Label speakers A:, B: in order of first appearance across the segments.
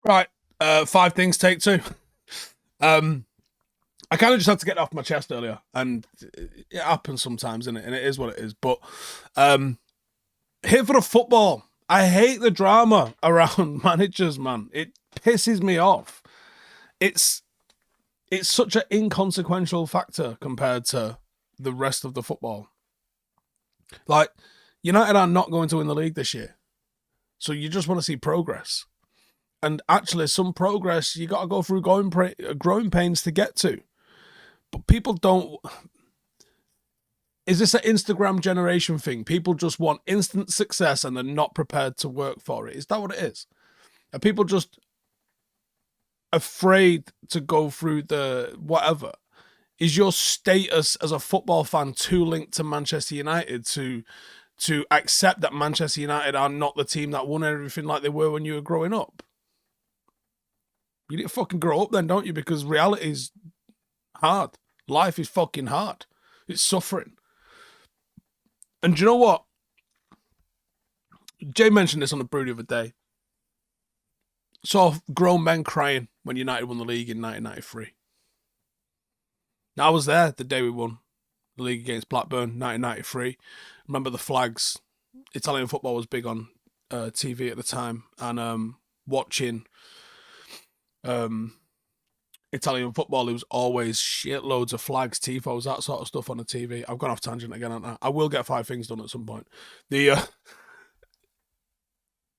A: Right. Five things, take two. Um, I kind of just had to get it off my chest earlier, and it happens sometimes, innit? And it is what it is. But um, here for the football. I hate the drama around managers, man. It pisses me off. It's it's such an inconsequential factor compared to the rest of the football. Like, United are not going to win the league this year, so you just want to see progress. And actually, some progress you got to go through growing pains to get to. But people don't. Is this an Instagram generation thing? People just want instant success and they're not prepared to work for it. Is that what it is? Are people just afraid to go through the whatever? Is your status as a football fan too linked to Manchester United to accept that Manchester United are not the team that won everything like they were when you were growing up? You need to fucking grow up then, don't you? Because reality is hard. Life is fucking hard. It's suffering. And do you know what? Jay mentioned this on the brew the other day. Saw grown men crying when United won the league in 1993. Now, I was there the day we won the league against Blackburn, 1993. Remember the flags. Italian football was big on TV at the time, and watching Italian football, there was always shitloads of flags, tifos, that sort of stuff on the TV. I've gone off tangent again, haven't I? I will get five things done at some point. The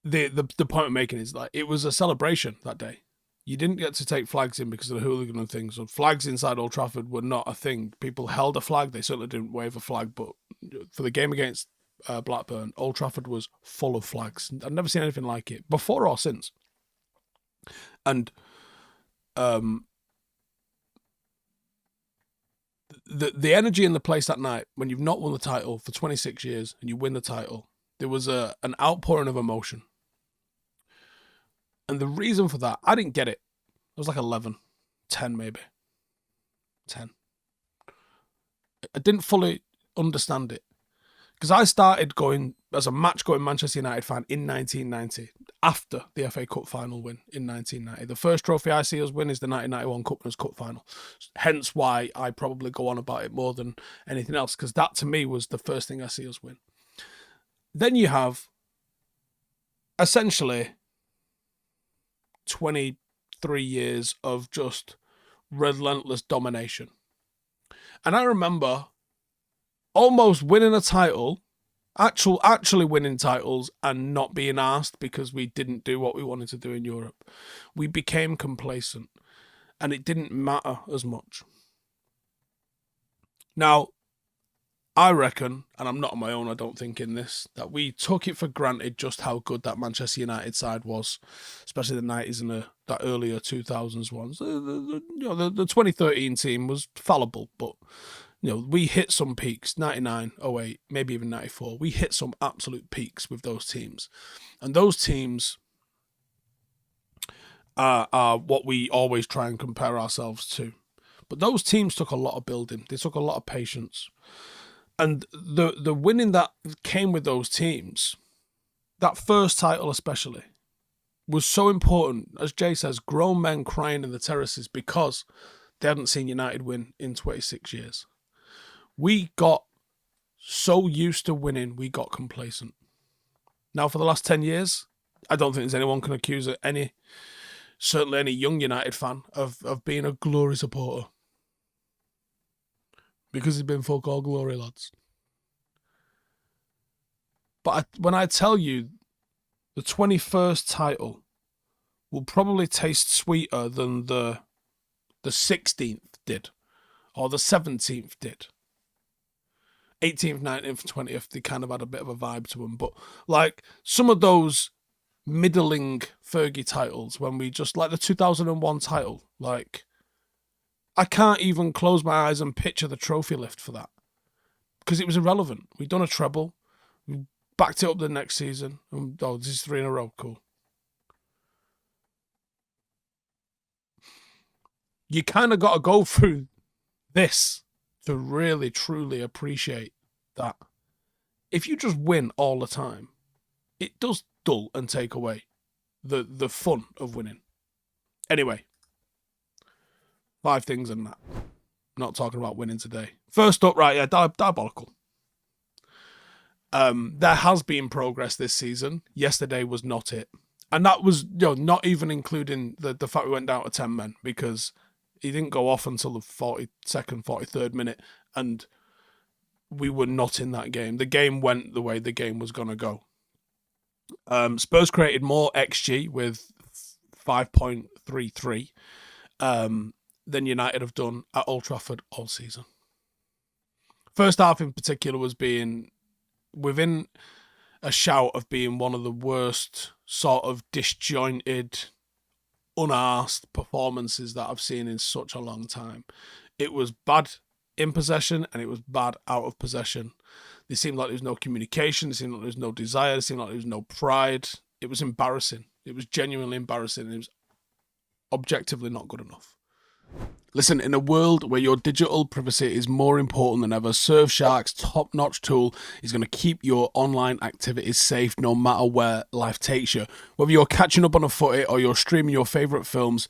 A: the point I'm making is like it was a celebration that day. You didn't get to take flags in because of the hooligan and things. So flags inside Old Trafford were not a thing. People held a flag. They certainly didn't wave a flag. But for the game against Blackburn, Old Trafford was full of flags. I've never seen anything like it before or since. And the energy in the place that night when you've not won the title for 26 years and you win the title, there was an outpouring of emotion. And the reason for that, I didn't get it. I was like 11, 10 maybe. 10. I didn't fully understand it. Because I started going as a match-going Manchester United fan in 1990, after the FA Cup final win in 1990. The first trophy I see us win is the 1991 Cup Cup final. Hence why I probably go on about it more than anything else, because that to me was the first thing I see us win. Then you have essentially 23 years of just relentless domination. And I remember almost winning a title, actually winning titles and not being asked because we didn't do what we wanted to do in Europe. We became complacent and it didn't matter as much. Now, I reckon, and I'm not on my own, I don't think, in this, that we took it for granted just how good that Manchester United side was, especially the 90s and that earlier 2000s ones. The 2013 team was fallible, but we hit some peaks, 99, 08, maybe even 94. We hit some absolute peaks with those teams. And those teams are what we always try and compare ourselves to. But those teams took a lot of building. They took a lot of patience. And the winning that came with those teams, that first title especially, was so important. As Jay says, grown men crying in the terraces because they hadn't seen United win in 26 years. We got so used to winning, we got complacent. Now, for the last 10 years, I don't think there's anyone can accuse certainly any young United fan, of being a glory supporter. Because it's been fuck all glory, lads. But when I tell you the 21st title will probably taste sweeter than the 16th did, or the 17th did. 18th, 19th, 20th, they kind of had a bit of a vibe to them. But like some of those middling Fergie titles, when we just, like the 2001 title, like I can't even close my eyes and picture the trophy lift for that because it was irrelevant. We'd done a treble, we backed it up the next season, and this is 3 in a row, cool. You kind of got to go through this to really, truly appreciate that. If you just win all the time, it does dull and take away the fun of winning. Anyway, 5 things and that. Not talking about winning today. First up, right, yeah, diabolical. There has been progress this season. Yesterday was not it. And that was, not even including the fact we went down to 10 men, because he didn't go off until the 42nd, 43rd minute, and we were not in that game. The game went the way the game was going to go. Spurs created more XG with 5.33 than United have done at Old Trafford all season. First half in particular was being within a shout of being one of the worst sort of disjointed, unarsed performances that I've seen in such a long time. It was bad in possession and it was bad out of possession. There seemed like there was no communication. There seemed like there was no desire. There seemed like there was no pride. It was embarrassing. It was genuinely embarrassing. And it was objectively not good enough. Listen, in a world where your digital privacy is more important than ever, Surfshark's top-notch tool is going to keep your online activities safe no matter where life takes you. Whether you're catching up on a footy or you're streaming your favourite films,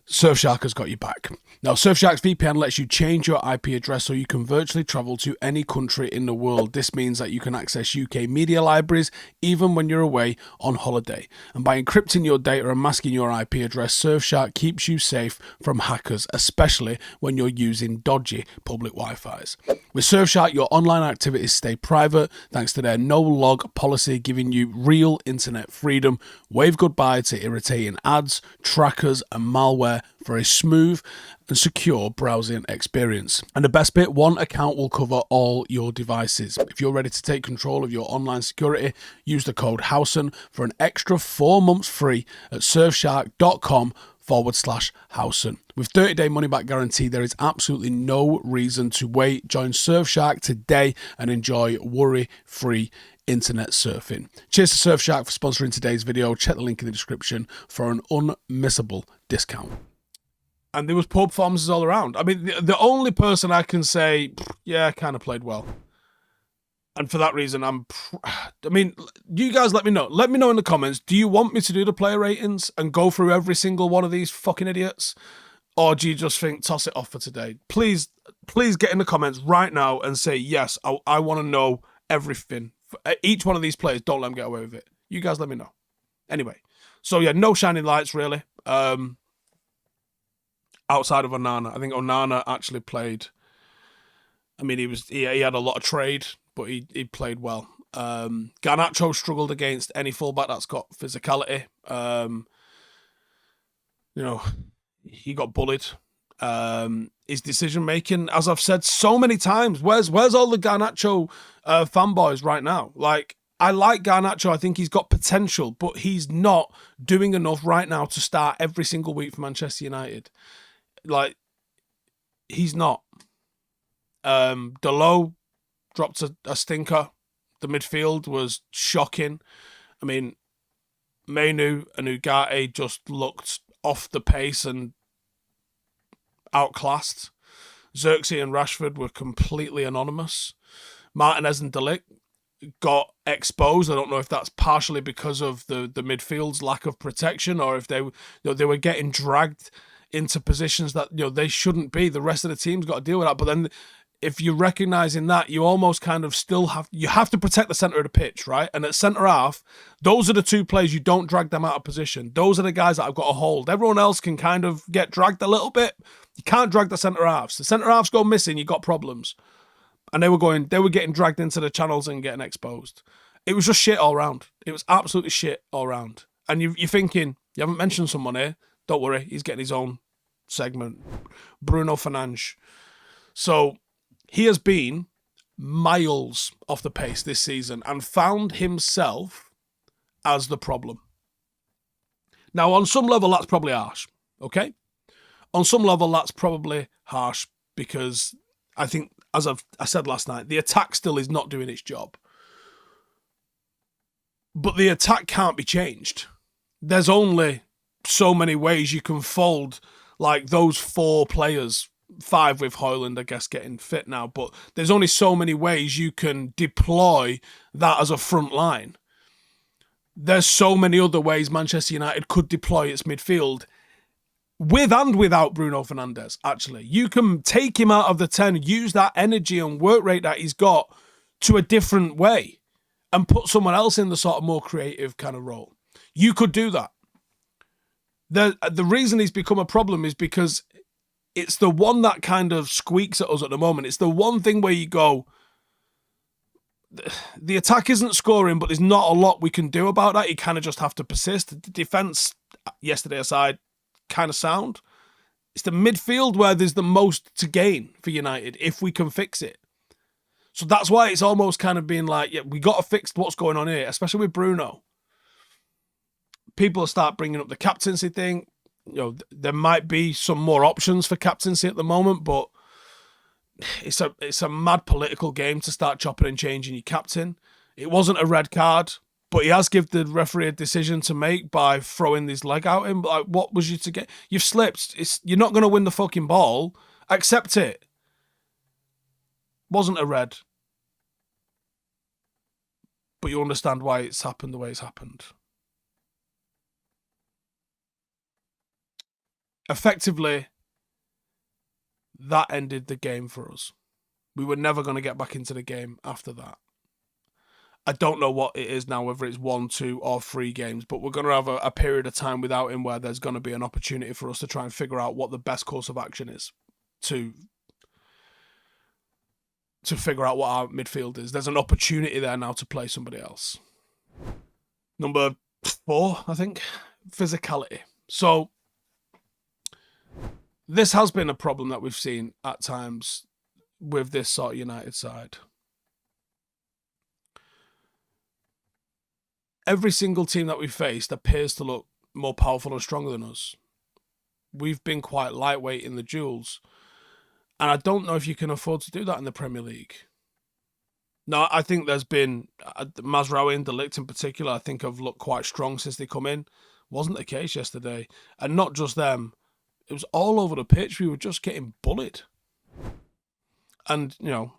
A: Surfshark has got you back. Now, Surfshark's VPN lets you change your IP address so you can virtually travel to any country in the world. This means that you can access UK media libraries even when you're away on holiday. And by encrypting your data and masking your IP address, Surfshark keeps you safe from hackers, especially when you're using dodgy public Wi-Fis. With Surfshark, your online activities stay private thanks to their no-log policy, giving you real internet freedom. Wave goodbye to irritating ads, trackers, and malware for a smooth and secure browsing experience. And the best bit, one account will cover all your devices. If you're ready to take control of your online security, use the code Howson for an extra 4 months free at surfshark.com/Howson. With 30-day money-back guarantee, there is absolutely no reason to wait. Join Surfshark today and enjoy worry-free internet surfing. Cheers to Surfshark for sponsoring today's video. Check the link in the description for an unmissable discount. And there was poor performances all around. I mean, the only person I can say, yeah, kind of played well. And for that reason, you guys let me know. Let me know in the comments, do you want me to do the player ratings and go through every single one of these fucking idiots? Or do you just think, toss it off for today? Please get in the comments right now and say, yes, I want to know everything. Each one of these players, don't let them get away with it. You guys let me know. Anyway, so yeah, no shining lights really. Outside of Onana. I think Onana actually played. I mean, he had a lot of trade, but he played well. Garnacho struggled against any fullback that's got physicality. He got bullied. His decision making, as I've said so many times, where's all the Garnacho fanboys right now? Like, I like Garnacho. I think he's got potential, but he's not doing enough right now to start every single week for Manchester United. Like, he's not. Delo dropped a stinker. The midfield was shocking. I mean, Mainu and Ugarte just looked off the pace and outclassed. Xerxes and Rashford were completely anonymous. Martinez and De Ligt got exposed. I don't know if that's partially because of the midfield's lack of protection, or if they were getting dragged into positions that they shouldn't be. The rest of the team's got to deal with that. But then if you're recognising that, you almost kind of still have to protect the centre of the pitch, right? And at centre half, those are the two players you don't drag them out of position. Those are the guys that I've got to hold. Everyone else can kind of get dragged a little bit. You can't drag the centre halves. The centre halves go missing, you got problems. And they were getting dragged into the channels and getting exposed. It was just shit all round. It was absolutely shit all round. And you're thinking, you haven't mentioned someone here. Don't worry, he's getting his own segment. Bruno Fernandes. So he has been miles off the pace this season and found himself as the problem. Now, on some level, that's probably harsh, okay? On some level, that's probably harsh because I think, as I said last night, the attack still is not doing its job. But the attack can't be changed. There's only so many ways you can fold like those 4 players, 5 with Højlund, I guess, getting fit now, but there's only so many ways you can deploy that as a front line. There's so many other ways Manchester United could deploy its midfield. with and without Bruno Fernandes, actually. You can take him out of the 10, use that energy and work rate that he's got to a different way and put someone else in the sort of more creative kind of role. You could do that. The reason he's become a problem is because it's the one that kind of squeaks at us at the moment. It's the one thing where you go, the attack isn't scoring, but there's not a lot we can do about that. You kind of just have to persist. The defence, yesterday aside, kind of sound. It's the midfield where there's the most to gain for United if we can fix it. So that's why it's almost kind of being like, yeah, we got to fix what's going on here, especially with Bruno. People start bringing up the captaincy thing. You know, there might be some more options for captaincy at the moment, but it's a mad political game to start chopping and changing your captain. It wasn't a red card, but he has given the referee a decision to make by throwing his leg out him. Like, what was you to get? You've slipped. You're not going to win the fucking ball. Accept it. Wasn't a red. But you understand why it's happened the way it's happened. Effectively, that ended the game for us. We were never going to get back into the game after that. I don't know what it is now, whether it's 1, 2, or 3 games, but we're going to have a period of time without him where there's going to be an opportunity for us to try and figure out what the best course of action is to figure out what our midfield is. There's an opportunity there now to play somebody else. Number 4, I think, physicality. So this has been a problem that we've seen at times with this sort of United side. Every single team that we faced appears to look more powerful and stronger than us. We've been quite lightweight in the duels. And I don't know if you can afford to do that in the Premier League. Now, I think there's been Mazraoui and De Ligt in particular, I think have looked quite strong since they come in. Wasn't the case yesterday. And not just them. It was all over the pitch. We were just getting bullied. And, you know,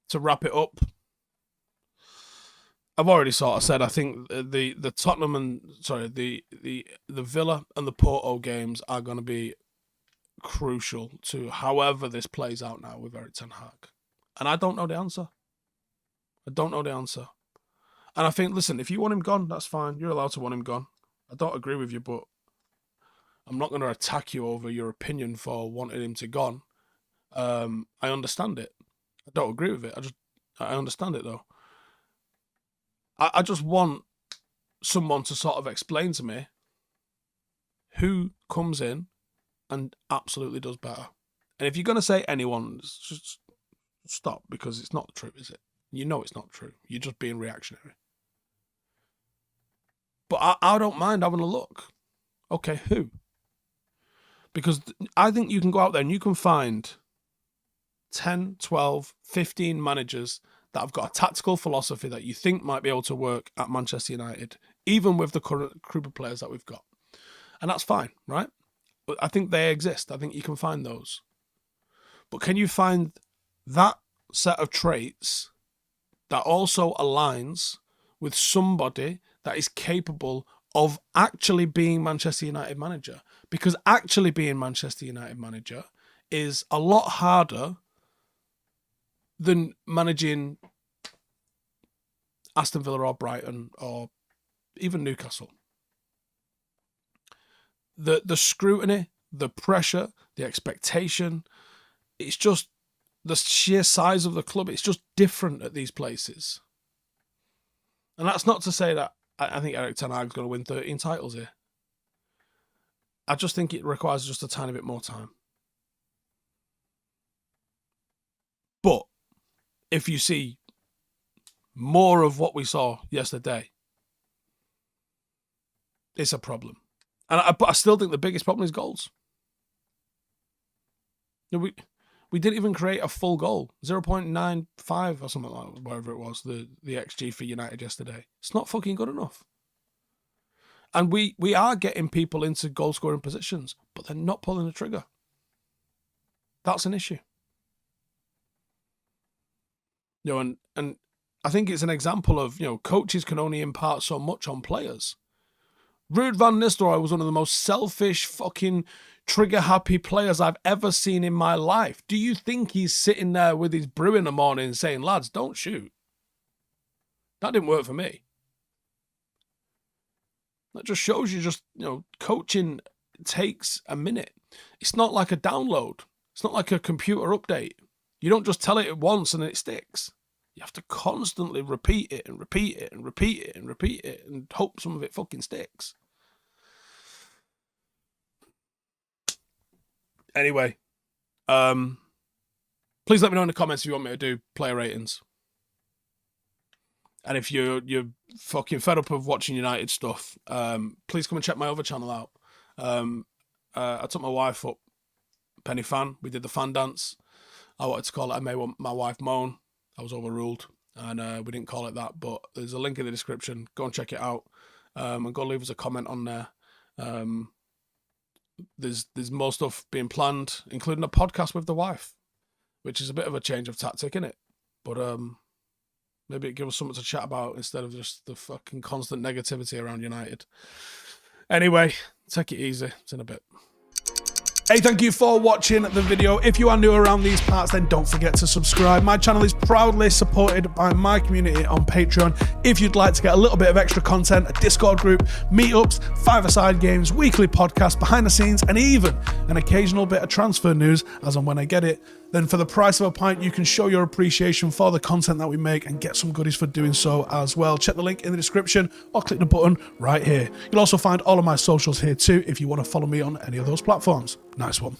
A: to wrap it up, I've already sort of said, I think the Tottenham and, sorry, the Villa and the Porto games are going to be crucial to however this plays out now with Erik Ten Hag. And I don't know the answer. I don't know the answer. And I think, listen, if you want him gone, that's fine. You're allowed to want him gone. I don't agree with you, but I'm not going to attack you over your opinion for wanting him to gone. I understand it. I don't agree with it. I understand it though. I just want someone to sort of explain to me who comes in and absolutely does better. And if you're going to say anyone, just stop, because it's not true, is it? You know it's not true. You're just being reactionary. But I don't mind having a look. Okay, who? Because I think you can go out there and you can find 10, 12, 15 managers that have got a tactical philosophy that you think might be able to work at Manchester United, even with the current group of players that we've got. And that's fine, right? But I think they exist. I think you can find those. But can you find that set of traits that also aligns with somebody that is capable of actually being Manchester United manager? Because actually being Manchester United manager is a lot harder than managing Aston Villa or Brighton or even Newcastle. The scrutiny, the pressure, the expectation, it's just the sheer size of the club. It's just different at these places. And that's not to say that I think Erik Ten Hag's going to win 13 titles here. I just think it requires just a tiny bit more time. But if you see more of what we saw yesterday, it's a problem. And I still think the biggest problem is goals. We didn't even create a full goal. 0.95 or something like that, whatever it was, the XG for United yesterday. It's not fucking good enough. And we are getting people into goal-scoring positions, but they're not pulling the trigger. That's an issue. You know, and I think it's an example of, you know, coaches can only impart so much on players. Ruud van Nistelrooy was one of the most selfish, fucking trigger-happy players I've ever seen in my life. Do you think he's sitting there with his brew in the morning saying, lads, don't shoot? That didn't work for me. That just shows you coaching takes a minute. It's not like a download. It's not like a computer update. You don't just tell it once and it sticks. You have to constantly repeat it and repeat it and repeat it and repeat it and hope some of it fucking sticks. Anyway, please let me know in the comments if you want me to do player ratings. And if you're fucking fed up of watching United stuff, please come and check my other channel out. I took my wife up, Penny Fan. We did the fan dance. I wanted to call it I Made My Wife Moan. I was overruled, and we didn't call it that. But there's a link in the description. Go and check it out, and go leave us a comment on there. There's more stuff being planned, including a podcast with the wife, which is a bit of a change of tactic, isn't it? But maybe it gives us something to chat about instead of just the fucking constant negativity around United. Anyway, take it easy. It's in a bit. Hey, thank you for watching the video. If you are new around these parts, then don't forget to subscribe. My channel is proudly supported by my community on Patreon. If you'd like to get a little bit of extra content, a Discord group, meetups, five-a-side games, weekly podcasts, behind the scenes, and even an occasional bit of transfer news as and when I get it, then for the price of a pint, you can show your appreciation for the content that we make and get some goodies for doing so as well. Check the link in the description or click the button right here. You'll also find all of my socials here too if you want to follow me on any of those platforms. Nice one.